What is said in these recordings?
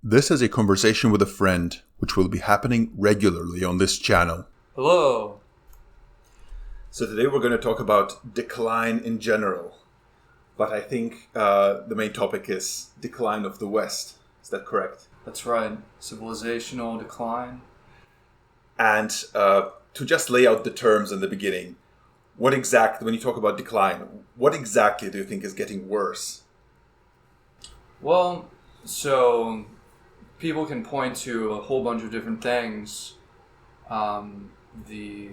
This is a conversation with a friend, which will be happening regularly on this channel. Hello. So today we're going to talk about decline in general. But I think the main topic is decline of the West. Is that correct? That's right. Civilizational decline. And to just lay out the terms in the beginning, when you talk about decline, what exactly do you think is getting worse? Well, so people can point to a whole bunch of different things. The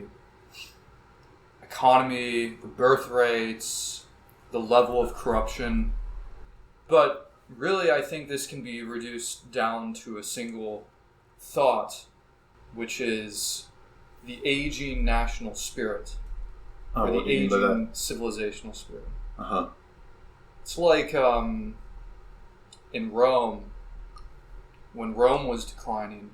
economy, the birth rates, the level of corruption. But really, I think this can be reduced down to a single thought, which is the aging national spirit. Or the aging civilizational spirit. Uh-huh. It's like in Rome, when Rome was declining,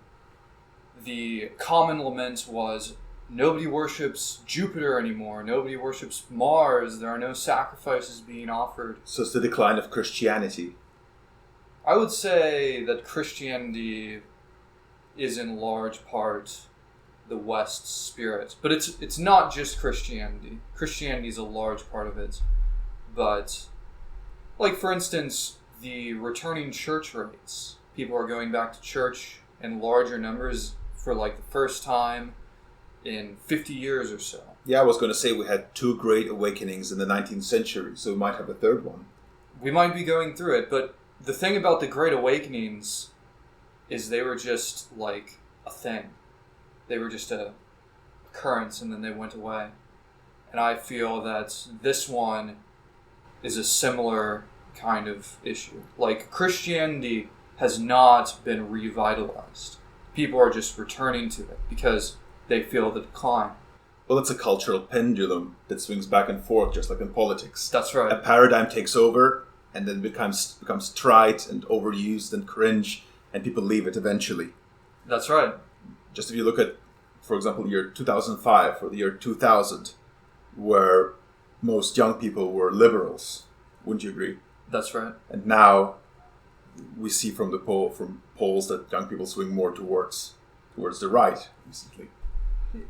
the common lament was nobody worships Jupiter anymore, nobody worships Mars, there are no sacrifices being offered. So it's the decline of Christianity. I would say that Christianity is in large part the West's spirit. But it's not just Christianity. Christianity is a large part of it. But, like for instance, the returning church rates. People are going back to church in larger numbers for like the first time in 50 years or so. Yeah, I was going to say we had two great awakenings in the 19th century, so we might have a third one. We might be going through it, but the thing about the great awakenings is they were just like a thing. They were just a occurrence and then they went away. And I feel that this one is a similar kind of issue. Like Christianity has not been revitalized. People are just returning to it because they feel the decline. Well, it's a cultural pendulum that swings back and forth, just like in politics. That's right. A paradigm takes over and then becomes trite and overused and cringe, and people leave it eventually. That's right. Just if you look at, for example, the year 2005 or the year 2000, where most young people were liberals, wouldn't you agree? That's right. And now we see from polls that young people swing more towards the right recently.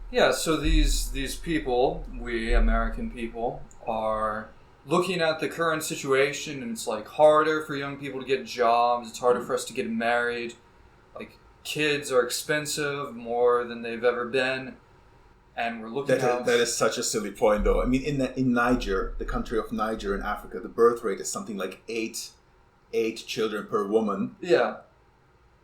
Yeah, so these people, we American people, are looking at the current situation, and it's like harder for young people to get jobs, it's harder for us to get married, like kids are expensive more than they've ever been, and we're looking at... That is such a silly point, though. I mean, in Niger, the country of Niger in Africa, the birth rate is something like eight children per woman. Yeah.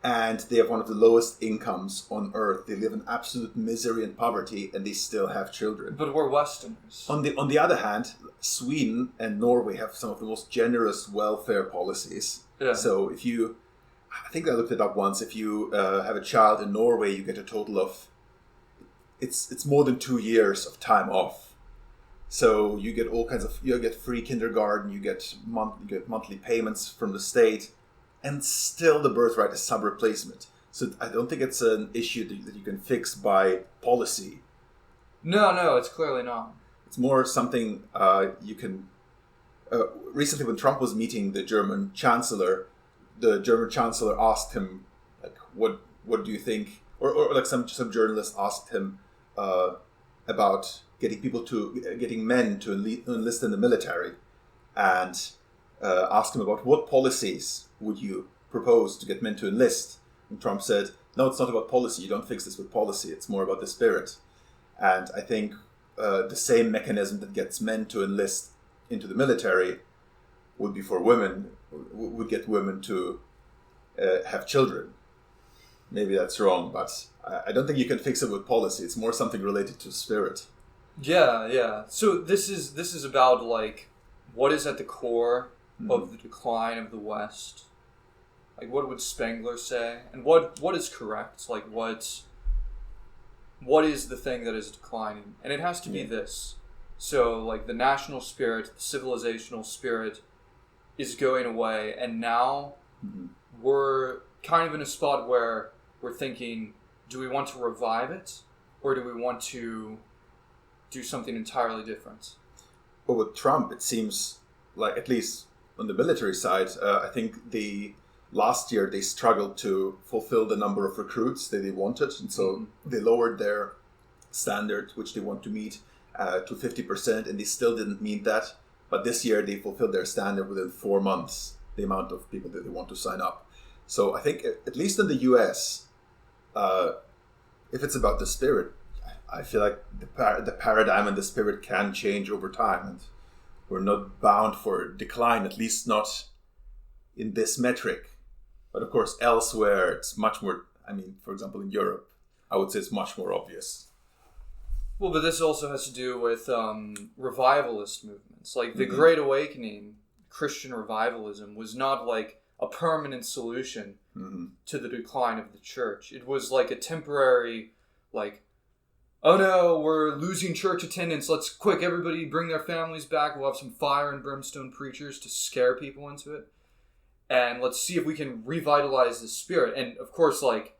And they have one of the lowest incomes on earth. They live in absolute misery and poverty, and they still have children. But we're Westerners. On the other hand, Sweden and Norway have some of the most generous welfare policies. Yeah. So I think I looked it up once. If you have a child in Norway, you get a total of, it's more than 2 years of time off. So you get you get free kindergarten, you get monthly payments from the state. And still the birth rate is sub-replacement. So I don't think it's an issue that you can fix by policy. No, it's clearly not. It's more something you can... recently when Trump was meeting the German Chancellor asked him, like, what do you think? Or like some journalist asked him about getting men to enlist in the military. And asked him about what policies would you propose to get men to enlist. And Trump said, no, it's not about policy. You don't fix this with policy. It's more about the spirit. And I think the same mechanism that gets men to enlist into the military would be for women, would get women to have children. Maybe that's wrong, but I don't think you can fix it with policy. It's more something related to spirit. Yeah. So this is about like what is at the core of the decline of the West. Like, what would Spengler say? And what is correct? Like, what is the thing that is declining? And it has to be this. So, like, the national spirit, the civilizational spirit is going away. And now we're kind of in a spot where we're thinking, do we want to revive it? Or do we want to do something entirely different? Well, with Trump, it seems like, at least on the military side, I think last year they struggled to fulfill the number of recruits that they wanted, and so they lowered their standard, which they want to meet, to 50%, and they still didn't meet that. But this year they fulfilled their standard within 4 months, the amount of people that they want to sign up. So I think, at least in the US, if it's about the spirit, I feel like the paradigm and the spirit can change over time, and we're not bound for decline, at least not in this metric. But of course, elsewhere, it's much more, I mean, for example, in Europe, I would say it's much more obvious. Well, but this also has to do with revivalist movements. Like the Great Awakening, Christian revivalism, was not like a permanent solution to the decline of the church. It was like a temporary, like, oh no, we're losing church attendance. Let's quick, everybody bring their families back. We'll have some fire and brimstone preachers to scare people into it. And let's see if we can revitalize the spirit. And of course, like,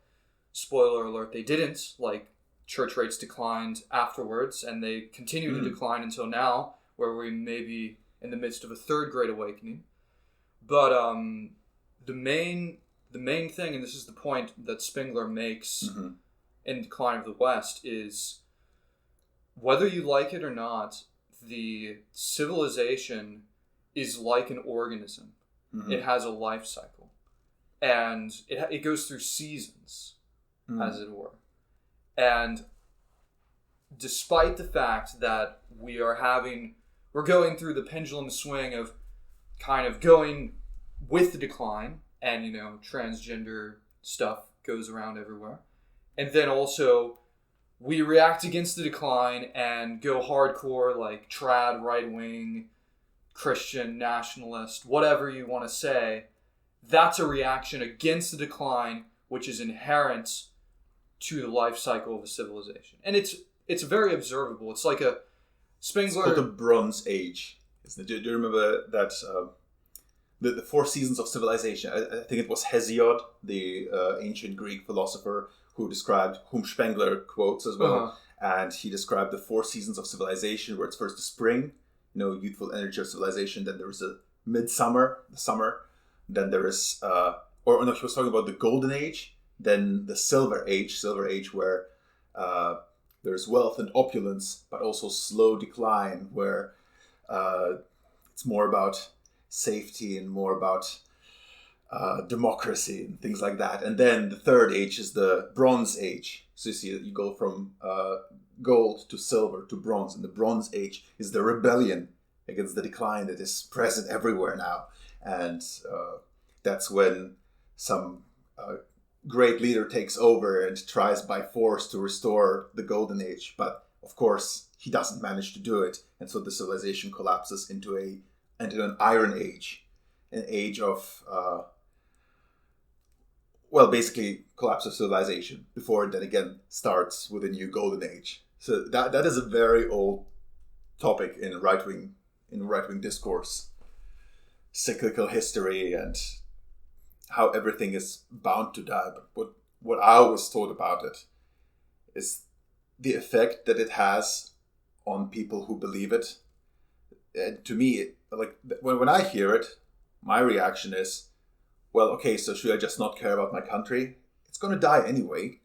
spoiler alert, they didn't. Like, church rates declined afterwards, and they continue to decline until now, where we may be in the midst of a third Great Awakening. But the main thing, and this is the point that Spengler makes in Decline of the West, is whether you like it or not, the civilization is like an organism. It has a life cycle, and it goes through seasons, as it were. And despite the fact that we're going through the pendulum swing of kind of going with the decline, and, you know, transgender stuff goes around everywhere. And then also we react against the decline and go hardcore, like trad, right-wing, Christian, nationalist, whatever you want to say. That's a reaction against the decline, which is inherent to the life cycle of a civilization. And it's very observable. It's like a Spengler... It's called the Bronze Age. Do you remember that... The 4 seasons of civilization? I think it was Hesiod, the ancient Greek philosopher, whom Spengler quotes as well. And he described the 4 seasons of civilization, where it's first the spring, youthful energy of civilization. Then there is a midsummer, the summer. Then there is, he was talking about the golden age. Then the silver age where there's wealth and opulence, but also slow decline, where it's more about safety and more about democracy and things like that. And then the third age is the Bronze Age. So you see, you go from gold to silver to bronze, and the Bronze Age is the rebellion against the decline that is present everywhere now. And that's when some great leader takes over and tries by force to restore the Golden Age. But of course, he doesn't manage to do it. And so the civilization collapses into an Iron Age, an age of, basically collapse of civilization before it then again starts with a new Golden Age. So that is a very old topic in right-wing discourse, cyclical history, and how everything is bound to die. But what I always thought about it is the effect that it has on people who believe it. And to me, when I hear it, my reaction is, well, okay, so should I just not care about my country? It's going to die anyway.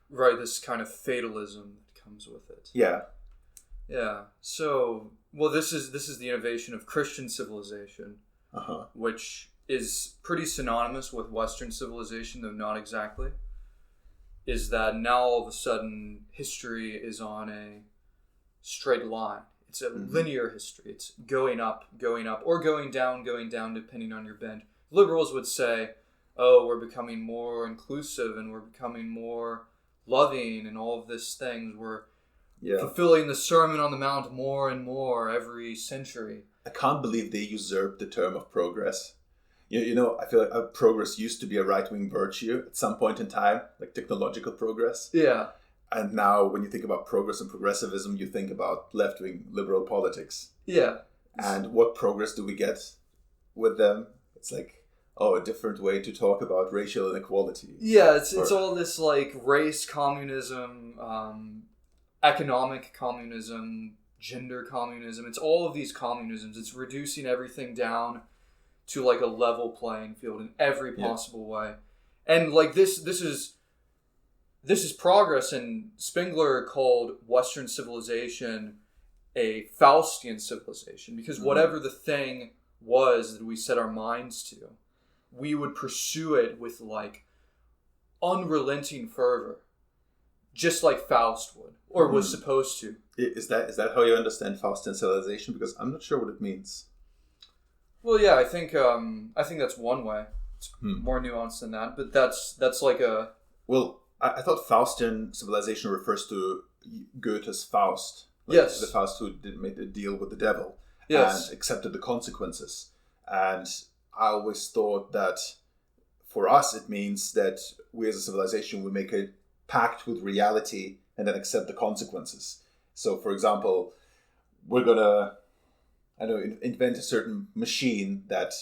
Right, this kind of fatalism that comes with it. Yeah. Yeah. So, well, this is the innovation of Christian civilization, which is pretty synonymous with Western civilization, though not exactly. Is that now all of a sudden history is on a straight line. It's a linear history. It's going up, or going down, depending on your bent. Liberals would say, oh, we're becoming more inclusive and we're becoming more loving and all of these things. We're fulfilling the Sermon on the Mount more and more every century. I can't believe they usurped the term of progress. I feel like progress used to be a right-wing virtue at some point in time, like technological progress. Yeah. And now when you think about progress and progressivism, you think about left-wing liberal politics. Yeah. And what progress do we get with them? It's like, a different way to talk about racial inequality. Yeah, it's all this like race communism, economic communism, gender communism. It's all of these communisms. It's reducing everything down to like a level playing field in every possible way. And like this is progress, and Spengler called Western civilization a Faustian civilization, because whatever the thing was that we set our minds to, we would pursue it with like unrelenting fervor, just like Faust would, or was supposed to. Is that how you understand Faustian civilization? Because I'm not sure what it means. Well, yeah, I think that's one way. It's more nuanced than that, but that's like a... Well, I thought Faustian civilization refers to Goethe's Faust. Yes. The Faust who made a deal with the devil. Yes. And accepted the consequences. And I always thought that for us it means that we as a civilization, we make a pact with reality and then accept the consequences. So, for example, we're gonna, invent a certain machine that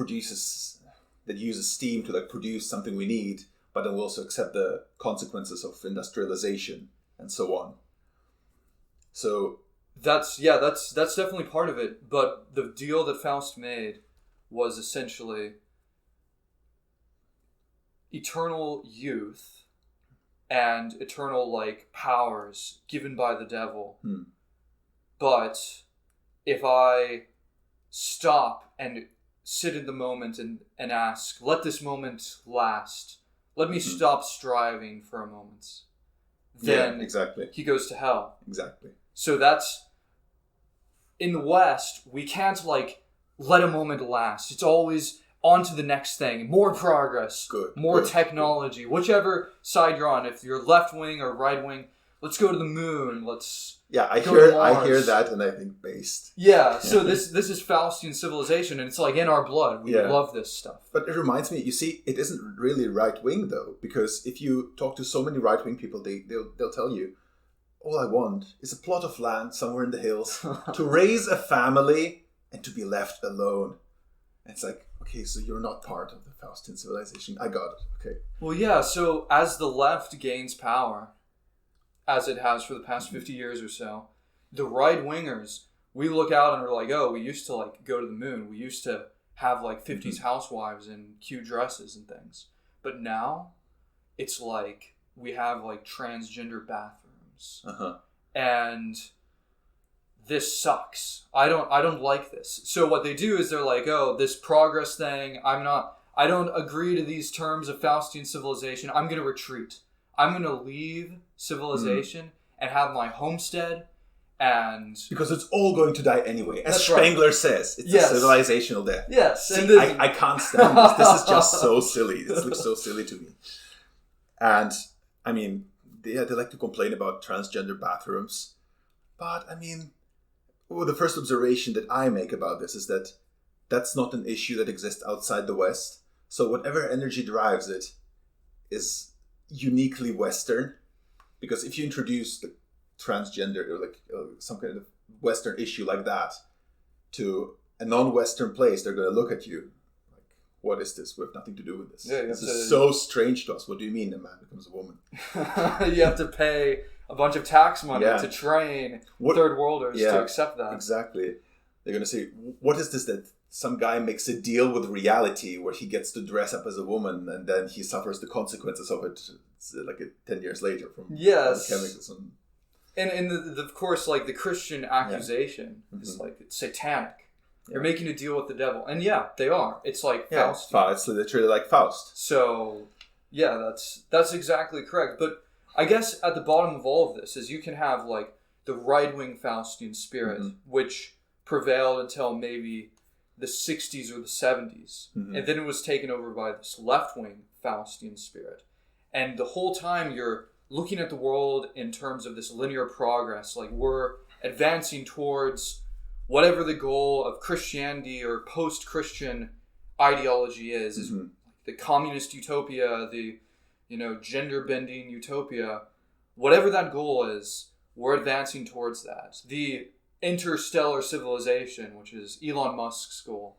uses steam to like produce something we need, but then we'll also accept the consequences of industrialization and so on. So that's definitely part of it. But the deal that Faust made was essentially eternal youth and eternal like powers given by the devil. But if I stop and sit in the moment and ask, let this moment last, let me stop striving for a moment, then exactly. He goes to hell. Exactly. So that's, in the West, we can't like let a moment last. It's always on to the next thing. More progress. More technology. Whichever side you're on. If you're left wing or right wing, let's go to the moon. Let's I hear that and I think based. Yeah, so this is Faustian civilization, and it's like in our blood. We love this stuff. But it reminds me, you see, it isn't really right wing though, because if you talk to so many right wing people, they'll tell you, all I want is a plot of land somewhere in the hills to raise a family and to be left alone. And it's like, okay, so you're not part of the Faustian civilization. I got it. Okay. Well, yeah. So as the left gains power, as it has for the past 50 years or so, the right-wingers, we look out and we're like, oh, we used to like go to the moon. We used to have like 50s housewives in cute dresses and things. But now it's like we have like transgender bathrooms. And this sucks. I don't like this. So what they do is they're like, oh, this progress thing, I don't agree to these terms of Faustian civilization. I'm going to retreat. I'm going to leave civilization and have my homestead, and... Because it's all going to die anyway. As Spengler says, it's a civilizational death. Yes. See, I can't stand this. This is just so silly. This looks so silly to me. And, I mean, they like to complain about transgender bathrooms. But, I mean, the first observation that I make about this is that that's not an issue that exists outside the West. So whatever energy drives it is uniquely Western, because if you introduce the transgender or like some kind of Western issue like that to a non-Western place, they're going to look at you like, what is this? We have nothing to do with this. This is so strange to us. What do you mean a man becomes a woman? You have to pay a bunch of tax money to train third worlders to accept that. Exactly. They're going to say, what is this that some guy makes a deal with reality where he gets to dress up as a woman and then he suffers the consequences of it like 10 years later from chemicals. And of course, like the Christian accusation is like it's satanic. You're making a deal with the devil. And they are. It's like Faust. It's literally like Faust. So, that's exactly correct. But I guess at the bottom of all of this is you can have like the right-wing Faustian spirit, which prevailed until maybe the 60s or the 70s. And then it was taken over by this left-wing Faustian spirit. And the whole time you're looking at the world in terms of this linear progress, like we're advancing towards whatever the goal of Christianity or post-Christian ideology is the communist utopia, the gender-bending utopia, whatever that goal is, we're advancing towards that. The interstellar civilization, which is Elon Musk's goal,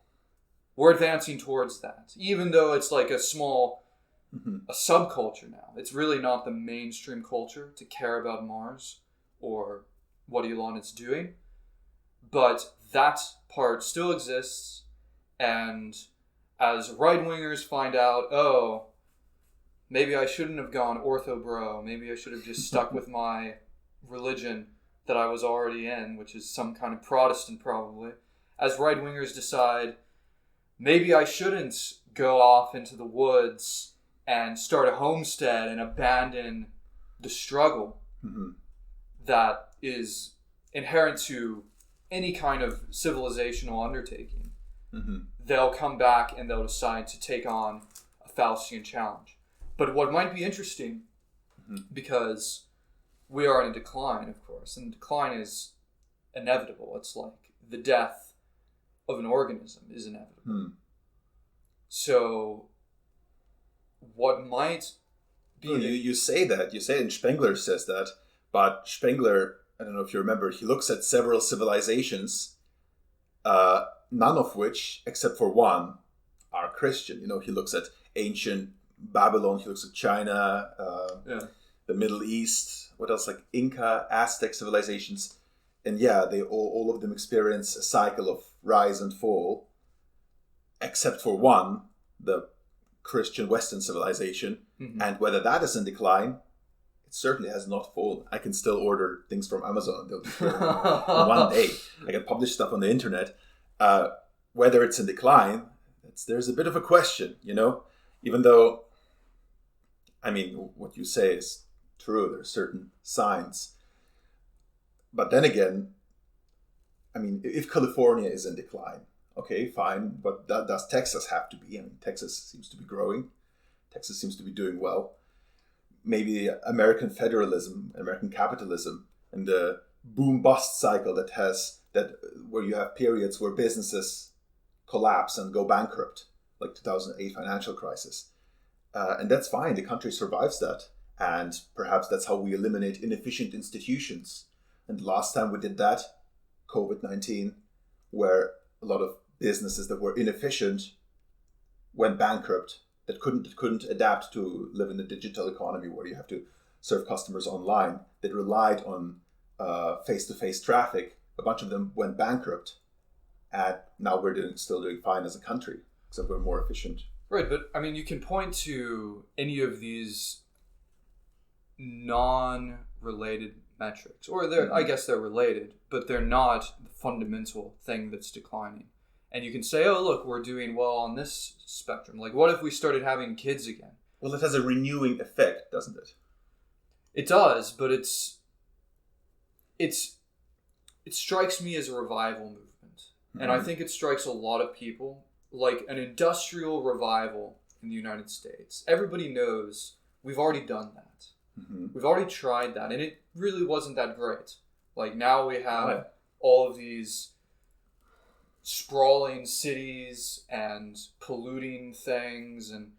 we're advancing towards that. Even though it's like a small, a subculture now. It's really not the mainstream culture to care about Mars or what Elon is doing. But that part still exists, And as right-wingers find out, oh, maybe I shouldn't have gone ortho-bro. Maybe I should have just stuck with my religion that I was already in, which is some kind of Protestant probably. As right-wingers decide, maybe I shouldn't go off into the woods and start a homestead and abandon the struggle that is inherent to any kind of civilizational undertaking. They'll come back and they'll decide to take on a Faustian challenge. But what might be interesting, because we are in a decline, of course, and decline is inevitable. It's like the death of an organism is inevitable. So, what might be... You say that, and Spengler says that, but Spengler, I don't know if you remember, he looks at several civilizations, none of which, except for one, are Christian. He looks at ancient Babylon, he looks at China, the Middle East, what else, like Inca, Aztec civilizations. And they all of them experience a cycle of rise and fall, except for one, the Christian Western civilization. And whether that is in decline, it certainly has not fallen. I can still order things from Amazon. They'll be here in one day. I can publish stuff on the internet. Whether it's in decline, there's a bit of a question, Even though, what you say is true. There are certain signs. But then again, if California is in decline, okay, fine. But does Texas have to be? Texas seems to be growing. Texas seems to be doing well. Maybe American federalism, American capitalism, and the boom-bust cycle where you have periods where businesses collapse and go bankrupt, like 2008 financial crisis. And that's fine. The country survives that. And perhaps that's how we eliminate inefficient institutions. And last time we did that, COVID-19, where a lot of businesses that were inefficient went bankrupt, that couldn't adapt to live in the digital economy where you have to serve customers online, that relied on face-to-face traffic. A bunch of them went bankrupt, and now we're still doing fine as a country, except we're more efficient. Right, but you can point to any of these non-related metrics, or I guess they're related, but they're not the fundamental thing that's declining. And you can say, oh, look, we're doing well on this spectrum. Like, what if we started having kids again? Well, it has a renewing effect, doesn't it? It does, but it strikes me as a revival movement. And I think it strikes a lot of people like an industrial revival in the United States. Everybody knows we've already done that. We've already tried that, and it really wasn't that great. Like, now we have all of these sprawling cities and polluting things, and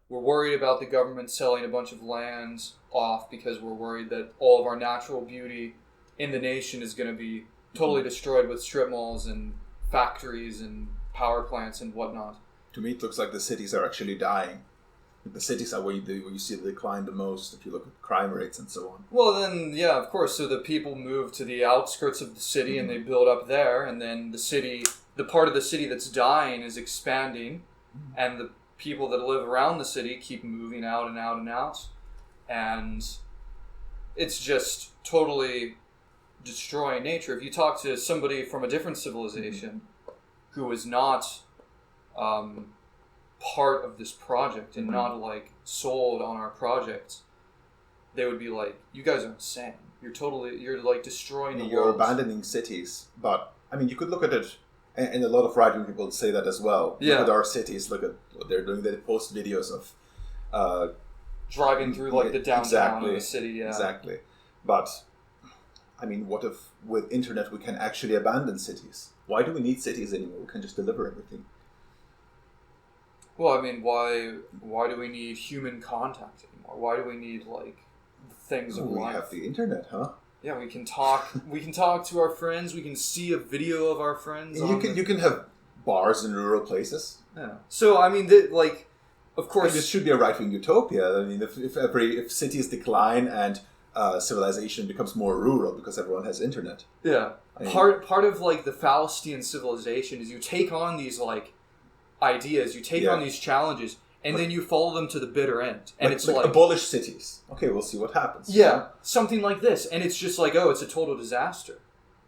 we're worried about the government selling a bunch of land off because we're worried that all of our natural beauty in the nation is going to be totally destroyed with strip malls and factories and power plants and whatnot. To me, it looks like the cities are actually dying. The cities are where you see the decline the most, if you look at crime rates and so on. Well, then, yeah, of course. So the people move to the outskirts of the city and they build up there, and then the part of the city that's dying is expanding, and the people that live around the city keep moving out and out and out, and it's just totally destroying nature. If you talk to somebody from a different civilization who is not part of this project and not sold on our project, they would be like, you guys are insane. You're like destroying the world. You're abandoning cities. But you could look at it, and a lot of right-wing people say that as well. Look at our cities, look at what they're doing. They post videos of driving through the downtown of the city. Yeah. Exactly. But what if with internet we can actually abandon cities? Why do we need cities anymore? We can just deliver everything. Well, why do we need human contact anymore? Why do we need things of life? We have the internet, huh? Yeah, we can talk. We can talk to our friends. We can see a video of our friends. You can have bars in rural places. Yeah. So of course, this should be a right-wing utopia. If cities decline and civilization becomes more rural because everyone has internet. Yeah. Part of the Faustian civilization is you take on these ideas, you take on these challenges, and then you follow them to the bitter end. And it's like abolish cities. Okay, we'll see what happens. Yeah, something like this. And it's just like, oh, it's a total disaster.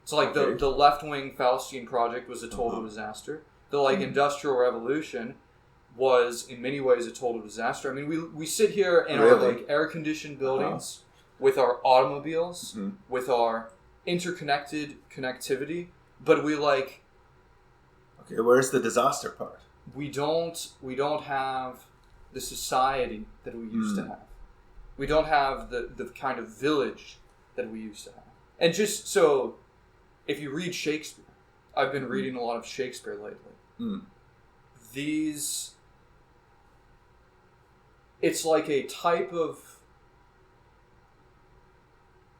It's like the left-wing Faustian project was a total disaster. The Industrial Revolution was in many ways a total disaster. I mean, we sit here in our air-conditioned buildings with our automobiles, with our interconnected connectivity, but we Okay, where's the disaster part? We don't have the society that we used to have. We don't have the kind of village that we used to have. And just so, if you read Shakespeare, I've been reading a lot of Shakespeare lately. It's like a type of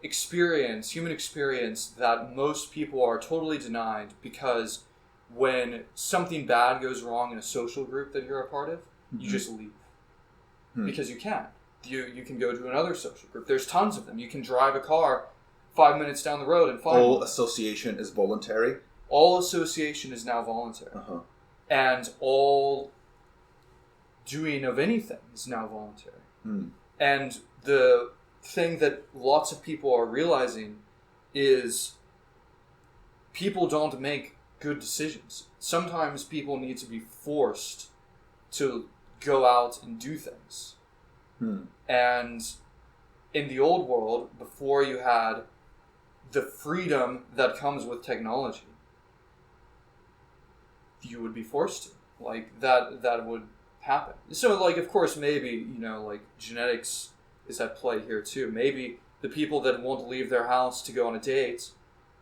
experience, human experience, that most people are totally denied, because when something bad goes wrong in a social group that you're a part of, you just leave. Because you can. You can go to another social group. There's tons of them. You can drive a car 5 minutes down the road and find all association is voluntary? All association is now voluntary. And all doing of anything is now voluntary. And the thing that lots of people are realizing is people don't make good decisions. Sometimes people need to be forced to go out and do things. And in the old world, before you had the freedom that comes with technology, you would be forced to. That would happen. So, of course, maybe, genetics is at play here too. Maybe the people that won't leave their house to go on a date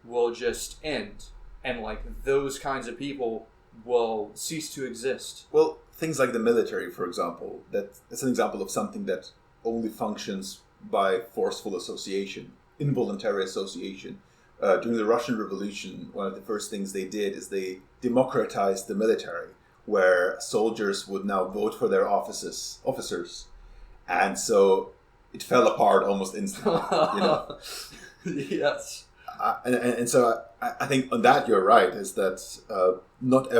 will just end. And, those kinds of people will cease to exist. Well, things like the military, for example, that's an example of something that only functions by forceful association, involuntary association. During the Russian Revolution, one of the first things they did is they democratized the military, where soldiers would now vote for their officers. And so it fell apart almost instantly. Yes. And so I think on that you're right, is that not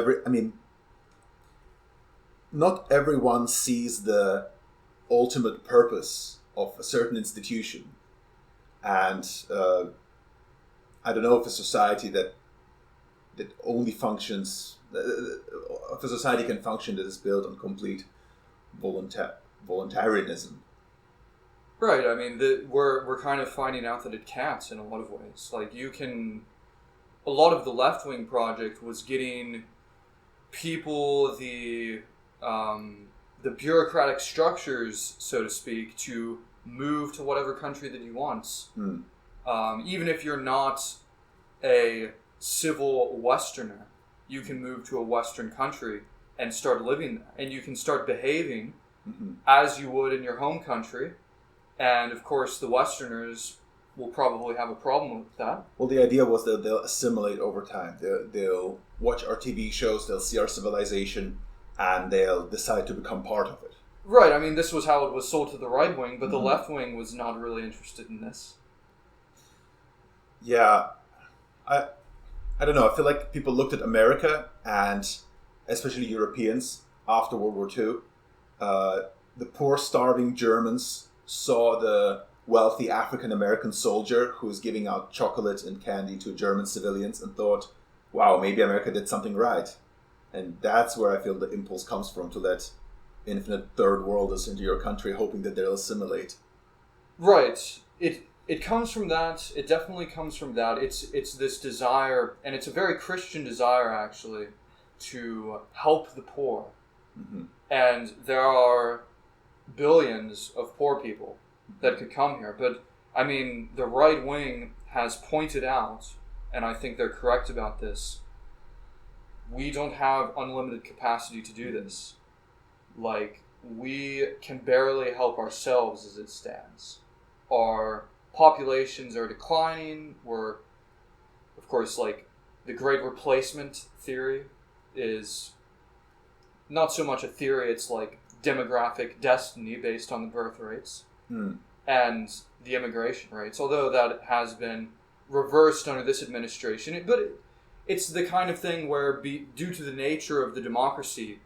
everyone sees the ultimate purpose of a certain institution. And I don't know if a society that only functions, if a society can function that is built on complete voluntarism. Right. I mean, we're kind of finding out that it can't in a lot of ways. A lot of the left-wing project was getting people, the bureaucratic structures, so to speak, to move to whatever country that you want. Even if you're not a civil Westerner, you can move to a Western country and start living there. And you can start behaving as you would in your home country. And, of course, the Westerners will probably have a problem with that. Well, the idea was that they'll assimilate over time. They'll watch our TV shows, they'll see our civilization, and they'll decide to become part of it. Right. I mean, this was how it was sold to the right wing, but the left wing was not really interested in this. Yeah. I don't know. I feel like people looked at America, and especially Europeans, after World War II. The poor, starving Germans saw the wealthy African-American soldier who was giving out chocolate and candy to German civilians and thought, wow, maybe America did something right. And that's where I feel the impulse comes from, to let infinite third worlders into your country, hoping that they'll assimilate. Right. It comes from that. It definitely comes from that. It's this desire, and it's a very Christian desire, actually, to help the poor. And there are billions of poor people that could come here. But, I mean, the right wing has pointed out, and I think they're correct about this, we don't have unlimited capacity to do this. We can barely help ourselves as it stands. Our populations are declining. We're, of course, the Great Replacement theory is not so much a theory, it's demographic destiny based on the birth rates and the immigration rates, although that has been reversed under this administration. But it's the kind of thing where, due to the nature of the democracy,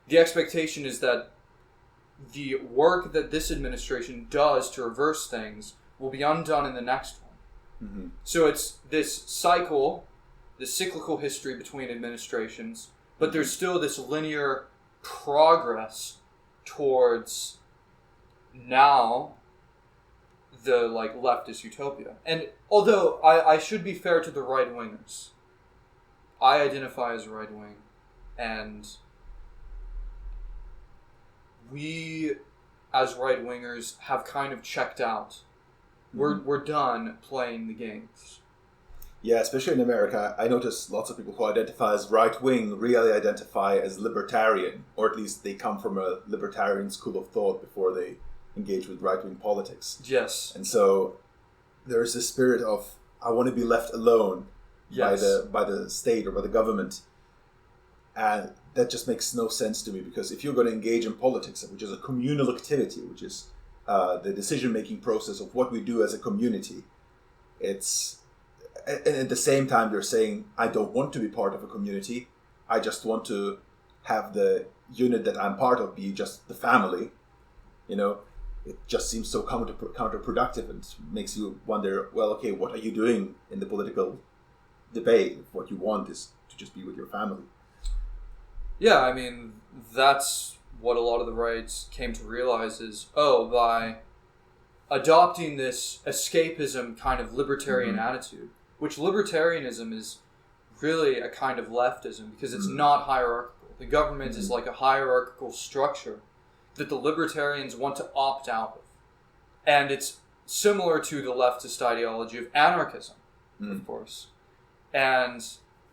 the expectation is that the work that this administration does to reverse things will be undone in the next one. Mm-hmm. So it's this cycle, the cyclical history between administrations, but there's still this linear progress towards now the like leftist utopia. And although I should be fair to the right-wingers, I identify as right-wing, and we as right-wingers have kind of checked out. We're done playing the games. Yeah, especially in America, I notice lots of people who identify as right-wing really identify as libertarian, or at least they come from a libertarian school of thought before they engage with right-wing politics. Yes. And so there's this spirit of, I want to be left alone by the state or by the government. And that just makes no sense to me, because if you're going to engage in politics, which is a communal activity, which is the decision-making process of what we do as a community, and at the same time they're saying, I don't want to be part of a community, I just want to have the unit that I'm part of be just the family. You know, it just seems so counterproductive and makes you wonder, well, okay, what are you doing in the political debate if what you want is to just be with your family? Yeah, I mean, that's what a lot of the rights came to realize is, by adopting this escapism kind of libertarian attitude, which libertarianism is really a kind of leftism because it's not hierarchical. The government is like a hierarchical structure that the libertarians want to opt out of. And it's similar to the leftist ideology of anarchism, of course. And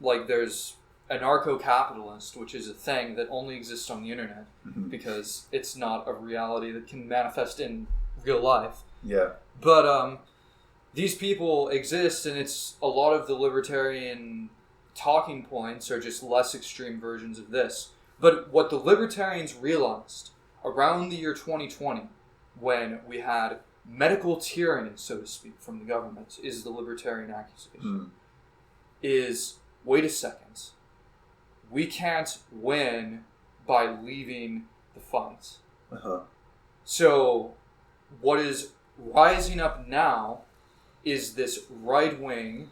like there's anarcho-capitalist, which is a thing that only exists on the internet because it's not a reality that can manifest in real life. Yeah. But these people exist, and it's a lot of the libertarian talking points are just less extreme versions of this. But what the libertarians realized around the year 2020, when we had medical tyranny, so to speak, from the government, is the libertarian accusation, is, wait a second, we can't win by leaving the fight. So what is rising up now is this right-wing,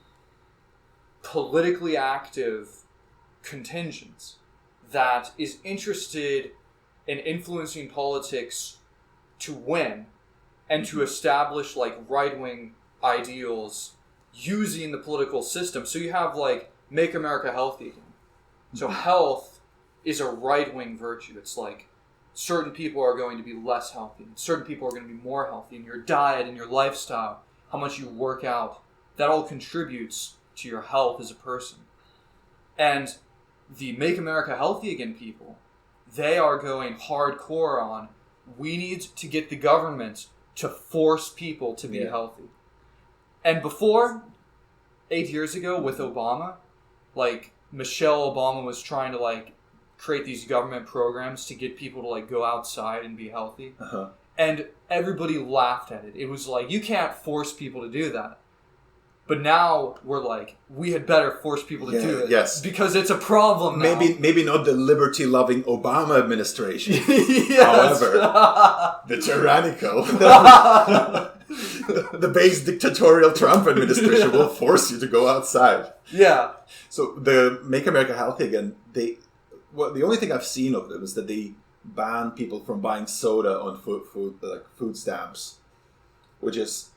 politically active contingent that is interested in influencing politics to win and to establish like right-wing ideals using the political system. So you have like Make America Healthy Again. So health is a right-wing virtue. It's like certain people are going to be less healthy, and certain people are going to be more healthy, and your diet and your lifestyle, how much you work out, that all contributes to your health as a person. And the Make America Healthy Again people, they are going hardcore on, we need to get the government to force people to be healthy. And before, 8 years ago with Obama, like Michelle Obama was trying to like create these government programs to get people to like go outside and be healthy. And everybody laughed at it. It was like, you can't force people to do that. But now we're like, we had better force people to do it. Yes. Because it's a problem now. Maybe not the liberty-loving Obama administration. However, the tyrannical, the base dictatorial Trump administration will force you to go outside. Yeah. So the Make America Healthy Again, the only thing I've seen of them is that they ban people from buying soda on food stamps, which is,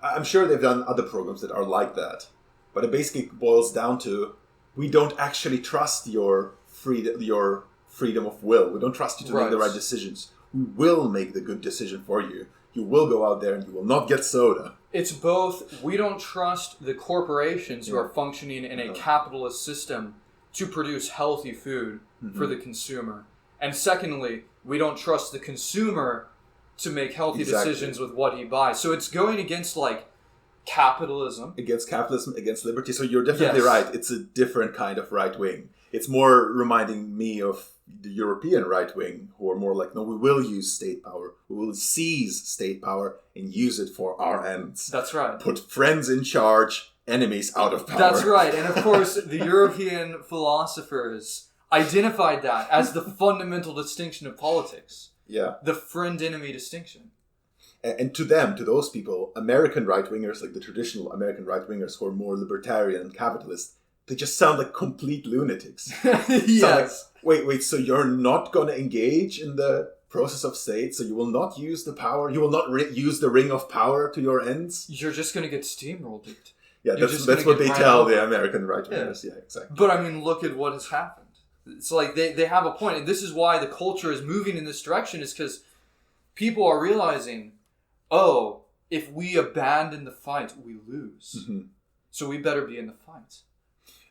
I'm sure they've done other programs that are like that, but it basically boils down to, we don't actually trust your freedom of will. We don't trust you to make the right decisions. We will make the good decision for you. You will go out there and you will not get soda. It's both, we don't trust the corporations who are functioning in a capitalist system to produce healthy food for the consumer. And secondly, we don't trust the consumer to make healthy decisions with what he buys. So it's going against like capitalism. Against capitalism, against liberty. So you're definitely right. It's a different kind of right wing. It's more reminding me of the European right wing, who are more like, no, we will use state power. We will seize state power and use it for our ends. That's right. Put friends in charge, enemies out of power. That's right. And of course, the European philosophers identified that as the fundamental distinction of politics. Yeah. The friend-enemy distinction. And to them, to those people, American right-wingers, like the traditional American right-wingers who are more libertarian and capitalist, they just sound like complete lunatics. Yes. Like, wait, so you're not going to engage in the process of state, so you will not use the power, you will not use the ring of power to your ends? You're just going to get steamrolled. Yeah, that's what they tell the American right-wingers. Yeah, exactly. But I mean, look at what has happened. It's like they have a point, and this is why the culture is moving in this direction, is because people are realizing, oh, if we abandon the fight, we lose. Mm-hmm. So we better be in the fight.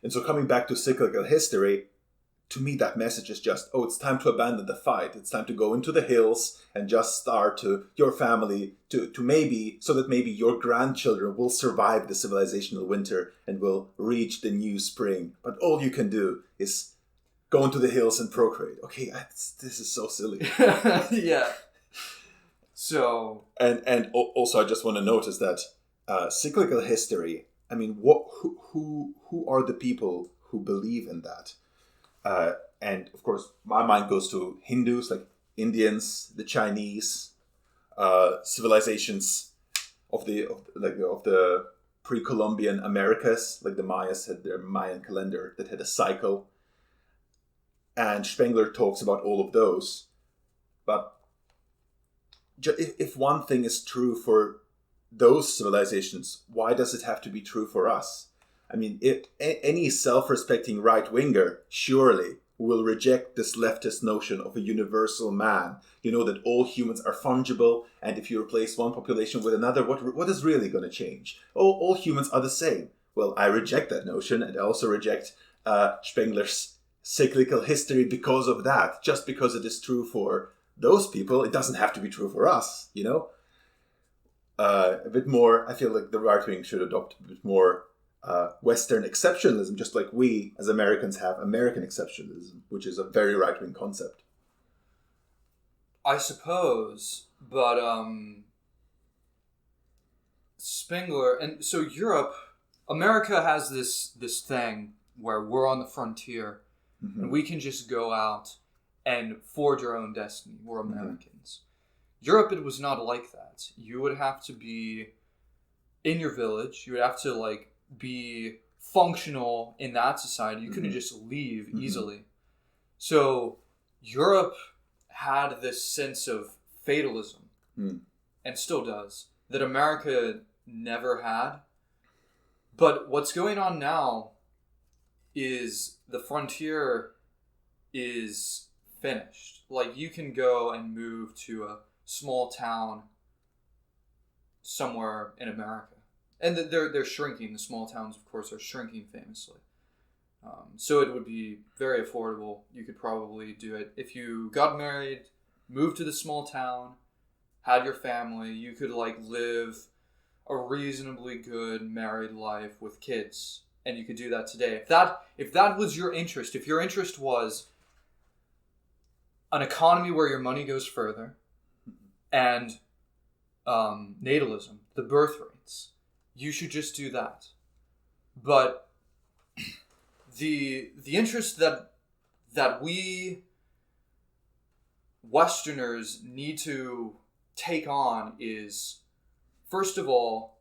And so coming back to cyclical history, to me that message is just, oh, it's time to abandon the fight. It's time to go into the hills and just start to your family to maybe, so that maybe your grandchildren will survive the civilizational winter and will reach the new spring. But all you can do is go into the hills and procreate. Okay, this is so silly. Yeah. So... And also I just want to notice that cyclical history, I mean, who are the people who believe in that? And of course, my mind goes to Hindus, like Indians, the Chinese, civilizations of the pre-Columbian Americas, like the Mayas had their Mayan calendar that had a cycle. And Spengler talks about all of those. But if one thing is true for those civilizations, why does it have to be true for us? I mean, any self-respecting right-winger surely will reject this leftist notion of a universal man. You know, that all humans are fungible, and if you replace one population with another, what is really going to change? All humans are the same. Well, I reject that notion, and I also reject Spengler's cyclical history because of that. Just because it is true for those people, it doesn't have to be true for us, you know? A bit more, I feel like the right wing should adopt a bit more Western exceptionalism, just like we as Americans have American exceptionalism, which is a very right-wing concept. I suppose, but Spengler, and so Europe, America has this thing where we're on the frontier, mm-hmm. and we can just go out and forge our own destiny. We're Americans. Mm-hmm. Europe, it was not like that. You would have to be in your village. You would have to be functional in that society. You couldn't just leave easily. So Europe had this sense of fatalism, and still does, that America never had. But what's going on now is the frontier is finished. Like, you can go and move to a small town somewhere in America. And they're shrinking. The small towns, of course, are shrinking famously. So it would be very affordable. You could probably do it. If you got married, moved to the small town, had your family, you could live a reasonably good married life with kids. And you could do that today. If that was your interest, if your interest was an economy where your money goes further, and natalism, the birth rates, you should just do that. But the interest that we Westerners need to take on is, first of all,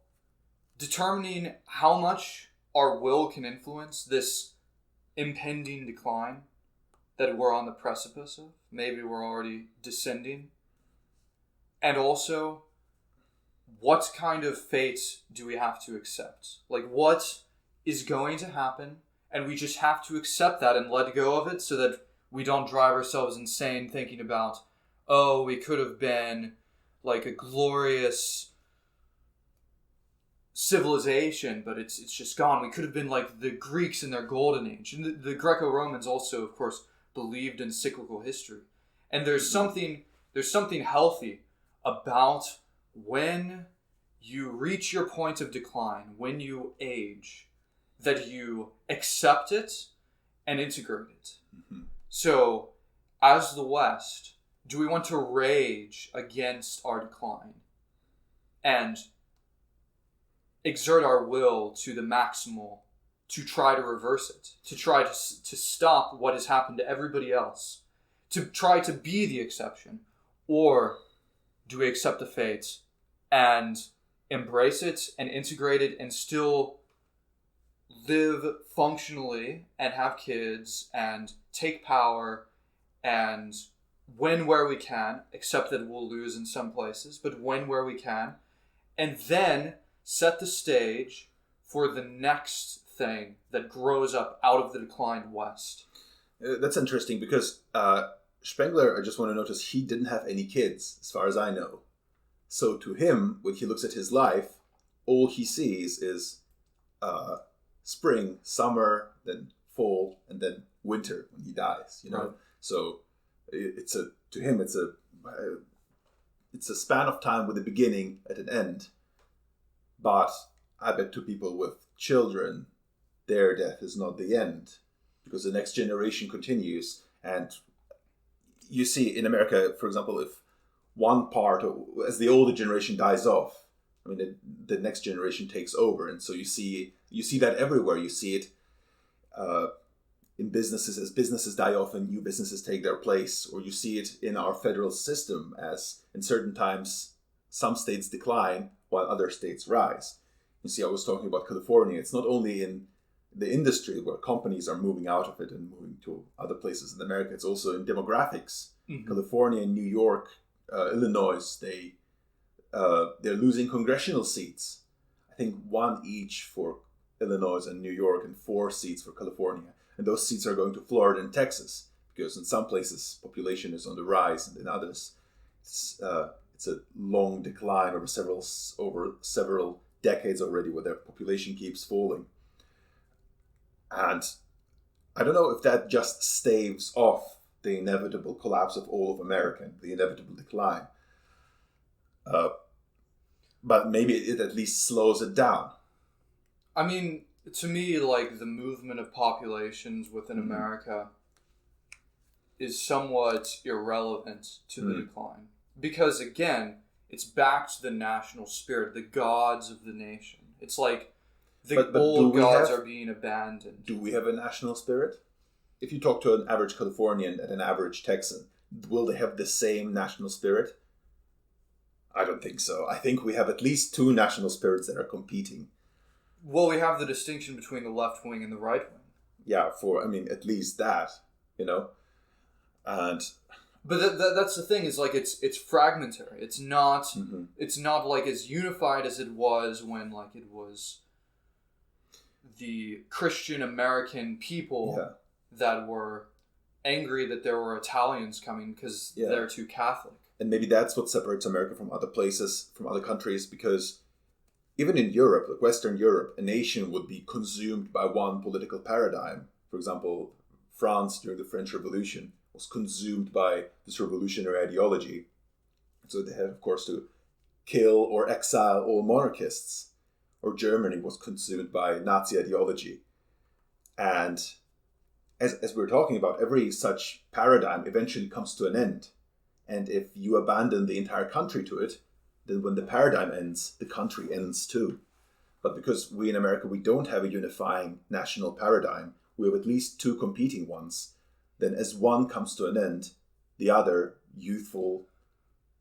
determining how much our will can influence this impending decline that we're on the precipice of. Maybe we're already descending. And also, what kind of fate do we have to accept? What is going to happen? And we just have to accept that and let go of it so that we don't drive ourselves insane thinking about, oh, we could have been a glorious civilization, but it's just gone. We could have been like the Greeks in their golden age. And the Greco-Romans also, of course, believed in cyclical history. And there's something healthy about when you reach your point of decline, when you age, that you accept it and integrate it. Mm-hmm. So, as the West, do we want to rage against our decline and exert our will to the maximal to try to reverse it, to try to stop what has happened to everybody else, to try to be the exception? Or do we accept the fate and embrace it and integrate it and still live functionally and have kids and take power and win where we can, except that we'll lose in some places, but win where we can, and then set the stage for the next thing that grows up out of the declined West? That's interesting because Spengler, I just want to notice, he didn't have any kids, as far as I know. So to him, when he looks at his life, all he sees is spring, summer, then fall, and then winter when he dies. You know, Right. So to him it's a span of time with a beginning and an end. But I bet to people with children, their death is not the end, because the next generation continues. And you see in America, for example, if one part, as the older generation dies off, I mean, the next generation takes over. And so you see that everywhere. You see it in businesses, as businesses die off and new businesses take their place. Or you see it in our federal system, as in certain times some states decline while other states rise. You see, I was talking about California. It's not only in the industry where companies are moving out of it and moving to other places in America. It's also in demographics. Mm-hmm. California and New York, Illinois, they're losing congressional seats. I think 1 each for Illinois and New York, and 4 seats for California. And those seats are going to Florida and Texas, because in some places population is on the rise, and in others it's a long decline over several decades already, where their population keeps falling. And I don't know if that just staves off the inevitable collapse of all of America, the inevitable decline. But maybe it at least slows it down. I mean, to me, like, the movement of populations within America is somewhat irrelevant to the decline. Because, again, it's back to the national spirit, the gods of the nation. It's like the old gods are being abandoned. Do we have a national spirit? If you talk to an average Californian and an average Texan, will they have the same national spirit? I don't think so. I think we have at least 2 national spirits that are competing. Well, we have the distinction between the left wing and the right wing. Yeah, at least that, you know. But that's the thing, is like it's fragmentary. It's not it's not like as unified as it was when, like, it was the Christian American people that were angry that there were Italians coming because they're too Catholic. And maybe that's what separates America from other places, from other countries, because even in Europe, like Western Europe, a nation would be consumed by one political paradigm. For example, France during the French Revolution was consumed by this revolutionary ideology. So they had, of course, to kill or exile all monarchists. Or Germany was consumed by Nazi ideology. And as we were talking about, every such paradigm eventually comes to an end. And if you abandon the entire country to it, then when the paradigm ends, the country ends too. But because we in America, we don't have a unifying national paradigm, we have at least 2 competing ones. Then as one comes to an end, the other youthful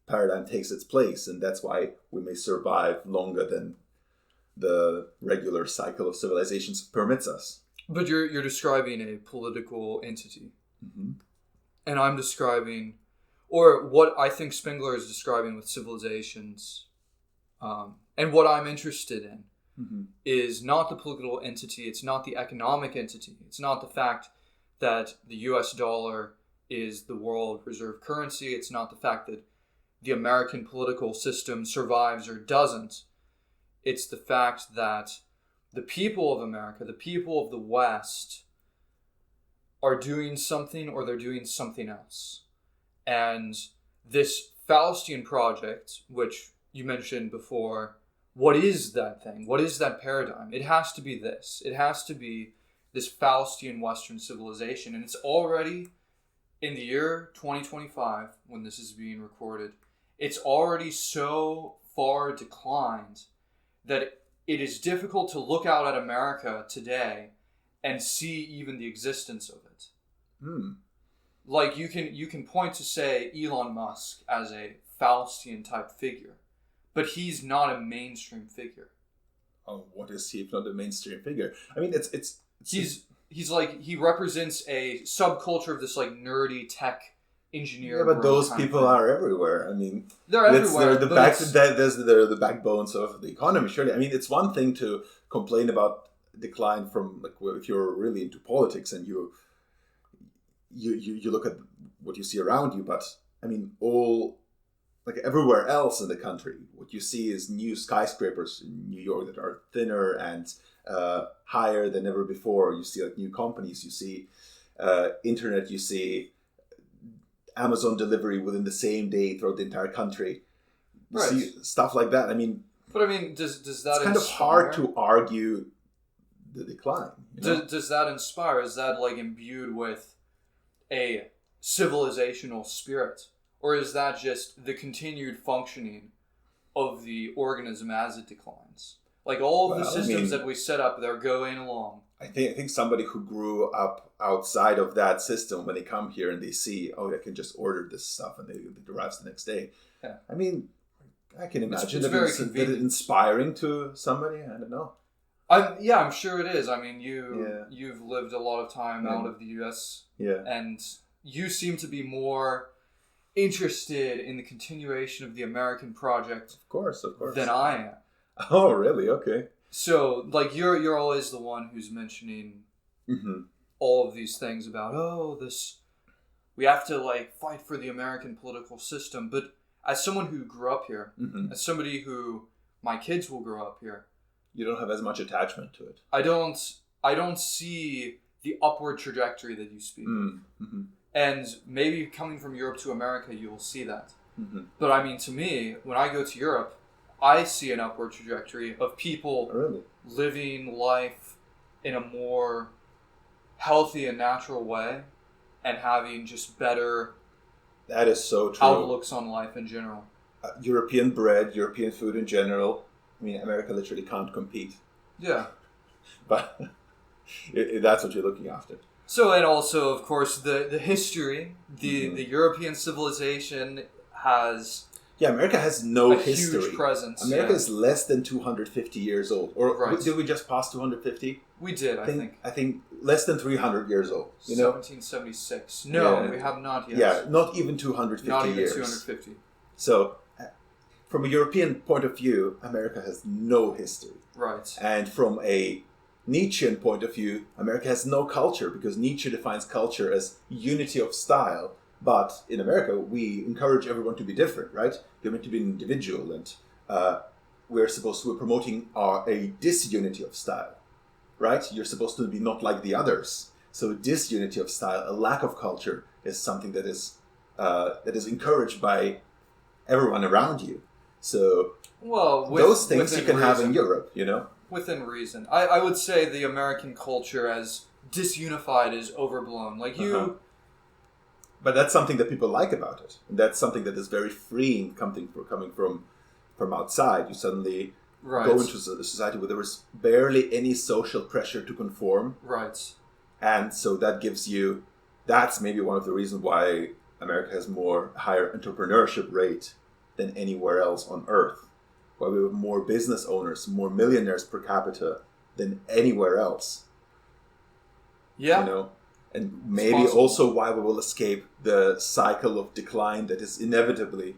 paradigm takes its place. And that's why we may survive longer than the regular cycle of civilizations permits us. But you're describing a political entity. And I'm describing, or what I think Spengler is describing with civilizations, and what I'm interested in, is not the political entity, it's not the economic entity, it's not the fact that the US dollar is the world reserve currency, it's not the fact that the American political system survives or doesn't. It's the fact that the people of America, the people of the West, are doing something, or they're doing something else. And this Faustian project, which you mentioned before, what is that thing? What is that paradigm? It has to be this. It has to be this Faustian Western civilization. And it's already, in the year 2025, when this is being recorded, it's already so far declined that it is difficult to look out at America today and see even the existence of it. Hmm. Like you can point to, say, Elon Musk as a Faustian type figure, but he's not a mainstream figure. Oh, what is he if not a mainstream figure? I mean, it's he's like, he represents a subculture of this like nerdy tech engineer. Yeah, but those people are everywhere. I mean, they're everywhere. They're the backbones of the economy. Surely, I mean, it's one thing to complain about decline from, like, if you're really into politics and you look at what you see around you. But I mean, like everywhere else in the country, what you see is new skyscrapers in New York that are thinner and higher than ever before. You see like new companies. You see internet. You see Amazon delivery within the same day throughout the entire country. You see stuff like that. I mean, but I mean, does that it's kind of hard to argue the decline? You know? Does that inspire? Is that like imbued with a civilizational spirit, or is that just the continued functioning of the organism as it declines? Like all of the systems that we set up, they're going along. I think somebody who grew up outside of that system, when they come here and they see, oh, I can just order this stuff and it arrives the next day. Yeah. I mean, I can imagine it's that it's inspiring to somebody. I don't know. I'm sure it is. I mean, you've lived a lot of time out of the U.S. Yeah. And you seem to be more interested in the continuation of the American project, of course, than I am. Oh, really? Okay. So, like, you're always the one who's mentioning all of these things about, we have to, like, fight for the American political system. But as someone who grew up here, as somebody who, my kids will grow up here, you don't have as much attachment to it. I don't see the upward trajectory that you speak of. And maybe coming from Europe to America, you will see that. But I mean, to me, when I go to Europe, I see an upward trajectory of people living life in a more healthy and natural way and having just better that is so true. outlooks on life in general. European bread, European food in general. I mean, America literally can't compete. Yeah. But that's what you're looking after. So, and also, of course, the history, the European civilization has... Yeah, America has no history. Huge presence. America is less than 250 years old. Or did we just pass 250? We did, I think. I think less than 300 years old. 1776. No, we have not yet. Yeah, not even 250 not even years. 250. So, from a European point of view, America has no history. Right. And from a Nietzschean point of view, America has no culture, because Nietzsche defines culture as unity of style. But in America, we encourage everyone to be different, right? You're meant to be an individual, and we're promoting a disunity of style, right? You're supposed to be not like the others. So disunity of style, a lack of culture, is something that is encouraged by everyone around you. So those things you can have in Europe, you know? Within reason. I would say the American culture as disunified is overblown. Like you... But that's something that people like about it. And that's something that is very freeing coming from outside. You suddenly go into a society where there is barely any social pressure to conform. Right. And so that's maybe one of the reasons why America has higher entrepreneurship rate than anywhere else on earth. Why we have more business owners, more millionaires per capita than anywhere else. Yeah. You know? And maybe also why we will escape the cycle of decline that is inevitably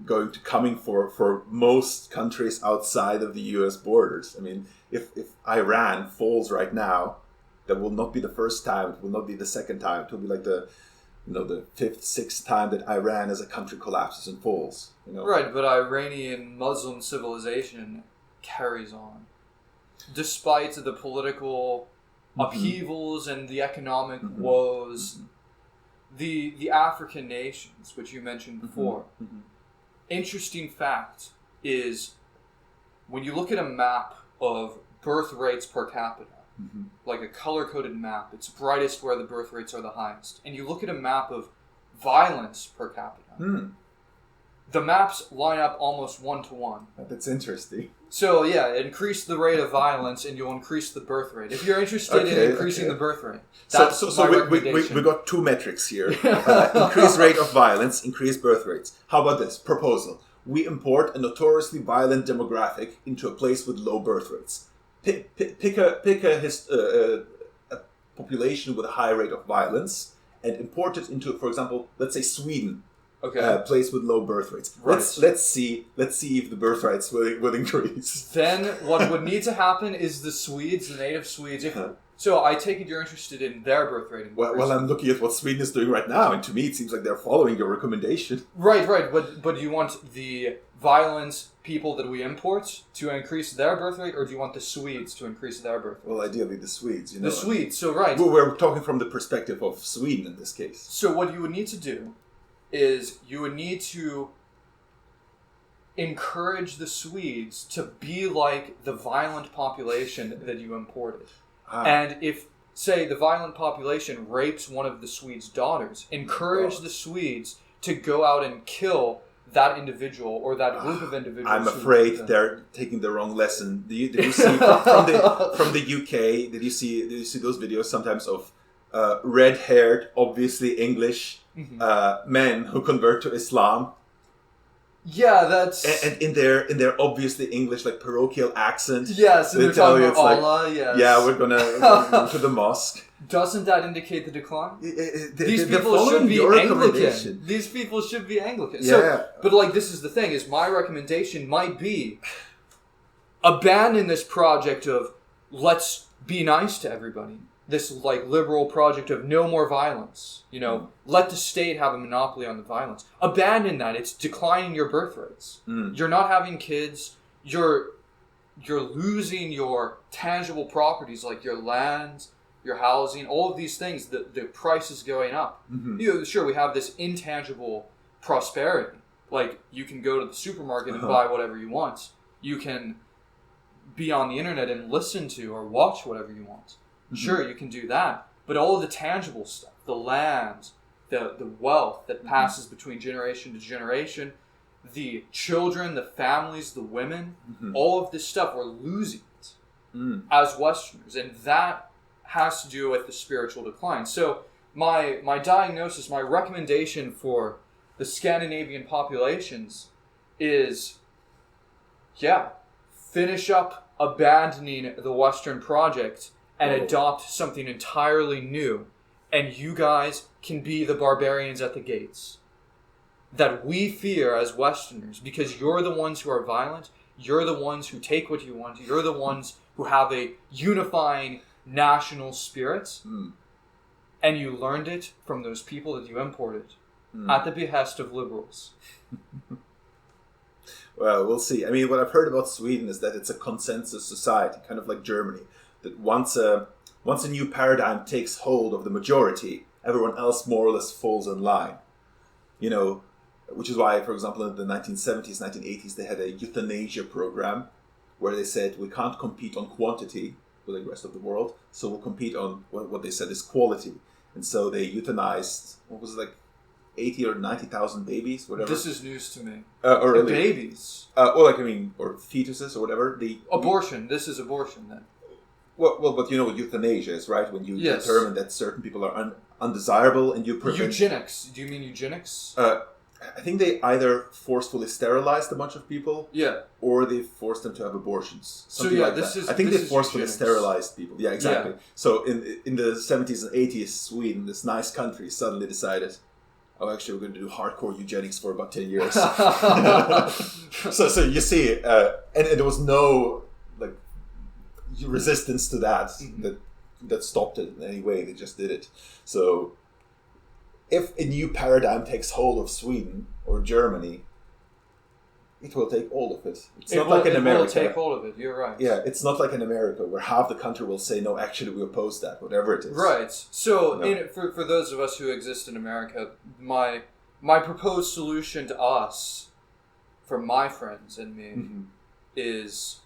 going to coming for most countries outside of the U.S. borders. I mean, if Iran falls right now, that will not be the first time. It will not be the second time. It will be like the fifth, sixth time that Iran as a country collapses and falls. You know? Right, but Iranian Muslim civilization carries on, despite the political upheavals and the economic woes. The African nations, which you mentioned before. Interesting fact is, when you look at a map of birth rates per capita, like a color-coded map, it's brightest where the birth rates are the highest. And you look at a map of violence per capita, the maps line up almost 1-to-1. That's interesting. So yeah, increase the rate of violence and you'll increase the birth rate. If you're interested in increasing the birth rate, that's my recommendation. We got two metrics here. Increase rate of violence, increase birth rates. How about this? Proposal. We import a notoriously violent demographic into a place with low birth rates. Pick a population with a high rate of violence and import it into, for example, let's say Sweden. Okay. Place with low birth rates. Right. Let's see if the birth rates will increase. Then what would need to happen is the native Swedes. So I take it you're interested in their birth rate. Well, I'm looking at what Sweden is doing right now, and to me it seems like they're following your recommendation. Right. But do you want the violent people that we import to increase their birth rate, or do you want the Swedes to increase their birth rate? Well, ideally the Swedes. The Swedes. So right. We're talking from the perspective of Sweden in this case. So what you would need to do is you would need to encourage the Swedes to be like the violent population that you imported. And if, say, the violent population rapes one of the Swedes' daughters, encourage the Swedes to go out and kill that individual or that group of individuals. I'm afraid they're taking the wrong lesson. Did you see from the UK? Did you see those videos sometimes of red-haired, obviously English men who convert to Islam? Yeah, that's and in their obviously English, like parochial accent. Yes, and they they're tell talking you about it's Allah. Yes. Yeah, we're gonna go to the mosque. Doesn't that indicate the decline? These people should be Anglican. These people should be Anglican. Yeah. So, but like this is the thing: is my recommendation might be abandon this project of let's be nice to everybody. This like liberal project of no more violence. Let the state have a monopoly on the violence. Abandon that. It's declining your birth rates. You're not having kids. You're losing your tangible properties like your land, your housing, all of these things. The price is going up. Sure, we have this intangible prosperity. Like you can go to the supermarket and buy whatever you want. You can be on the internet and listen to or watch whatever you want. Sure, you can do that. But all of the tangible stuff, the land, the wealth that passes between generation to generation, the children, the families, the women, all of this stuff, we're losing it as Westerners. And that has to do with the spiritual decline. So my diagnosis, my recommendation for the Scandinavian populations is, finish up abandoning the Western project and adopt something entirely new, and you guys can be the barbarians at the gates that we fear as Westerners, because you're the ones who are violent, you're the ones who take what you want, you're the ones who have a unifying national spirit, and you learned it from those people that you imported at the behest of liberals. Well, we'll see. I mean, what I've heard about Sweden is that it's a consensus society, kind of like Germany. That once a new paradigm takes hold of the majority, everyone else more or less falls in line. Which is why, for example, in the 1970s, 1980s, they had a euthanasia program where they said we can't compete on quantity with the rest of the world, so we'll compete on what they said is quality. And so they euthanized, 80 or 90,000 babies, whatever. This is news to me. Or babies. Or fetuses or whatever. Abortion. This is abortion then. Well, but you know what euthanasia is, right? When you determine that certain people are undesirable and you prevent... Eugenics. Do you mean eugenics? I think they either forcefully sterilized a bunch of people, or they forced them to have abortions. I think they forcefully sterilized people. Yeah, exactly. Yeah. So in the 70s and 80s, Sweden, this nice country, suddenly decided, oh, actually, we're going to do hardcore eugenics for about 10 years. So you see, and there was no resistance to that that stopped it in any way. They just did it. So if a new paradigm takes hold of Sweden or Germany, it will take hold of it. It's not like in America. It will take hold of it. You're right. Yeah, it's not like in America where half the country will say, no, actually we oppose that, whatever it is. Right. So for those of us who exist in America, my proposed solution to us, for my friends and me, is...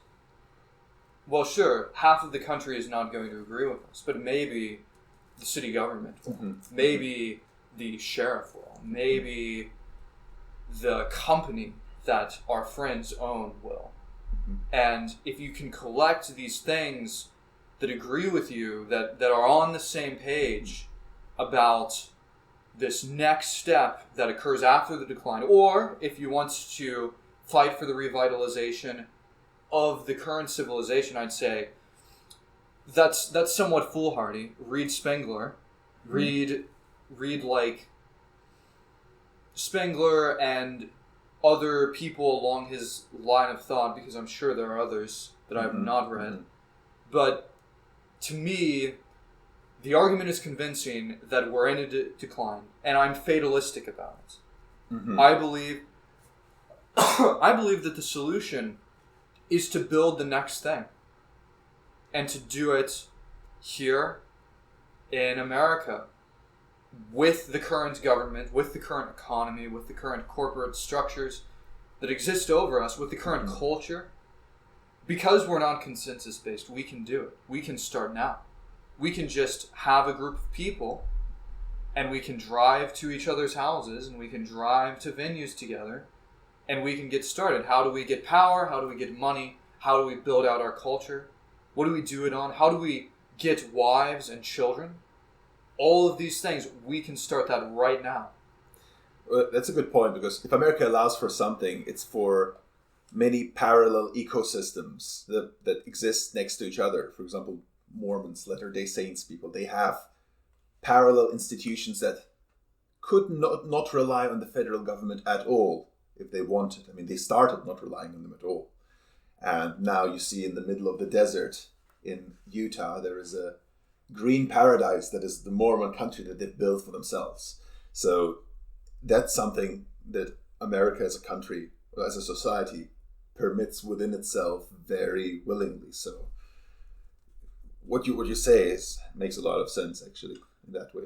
Well, sure, half of the country is not going to agree with us, but maybe the city government will. Maybe the sheriff will. Maybe the company that our friends own will. And if you can collect these things that agree with you, that are on the same page about this next step that occurs after the decline, or if you want to fight for the revitalization of the current civilization, I'd say that's somewhat foolhardy. Read Spengler. Read like Spengler and other people along his line of thought, because I'm sure there are others that I have not read. But to me, the argument is convincing that we're in a decline, and I'm fatalistic about it. I believe that the solution is to build the next thing, and to do it here in America, with the current government, with the current economy, with the current corporate structures that exist over us, with the current culture. Because we're not consensus-based, we can do it. We can start now. We can just have a group of people, and we can drive to each other's houses, and we can drive to venues together, and we can get started. How do we get power? How do we get money? How do we build out our culture? What do we do it on? How do we get wives and children? All of these things, we can start that right now. Well, that's a good point, because if America allows for something, it's for many parallel ecosystems that exist next to each other. For example, Mormons, Latter-day Saints people, they have parallel institutions that could not rely on the federal government at all if they wanted. I mean, they started not relying on them at all. And now you see in the middle of the desert in Utah, there is a green paradise that is the Mormon country that they've built for themselves. So that's something that America as a country, or as a society, permits within itself very willingly. So what you say makes a lot of sense, actually, in that way.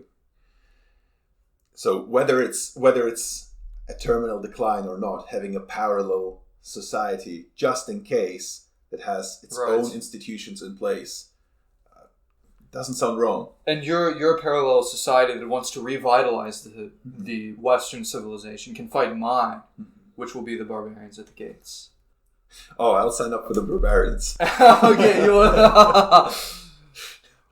So whether it's a terminal decline or not, having a parallel society just in case that has its own institutions in place doesn't sound wrong. And you're a parallel society that wants to revitalize the Western civilization can fight mine, which will be the barbarians at the gates. Oh, I'll sign up for the barbarians. Okay, you will.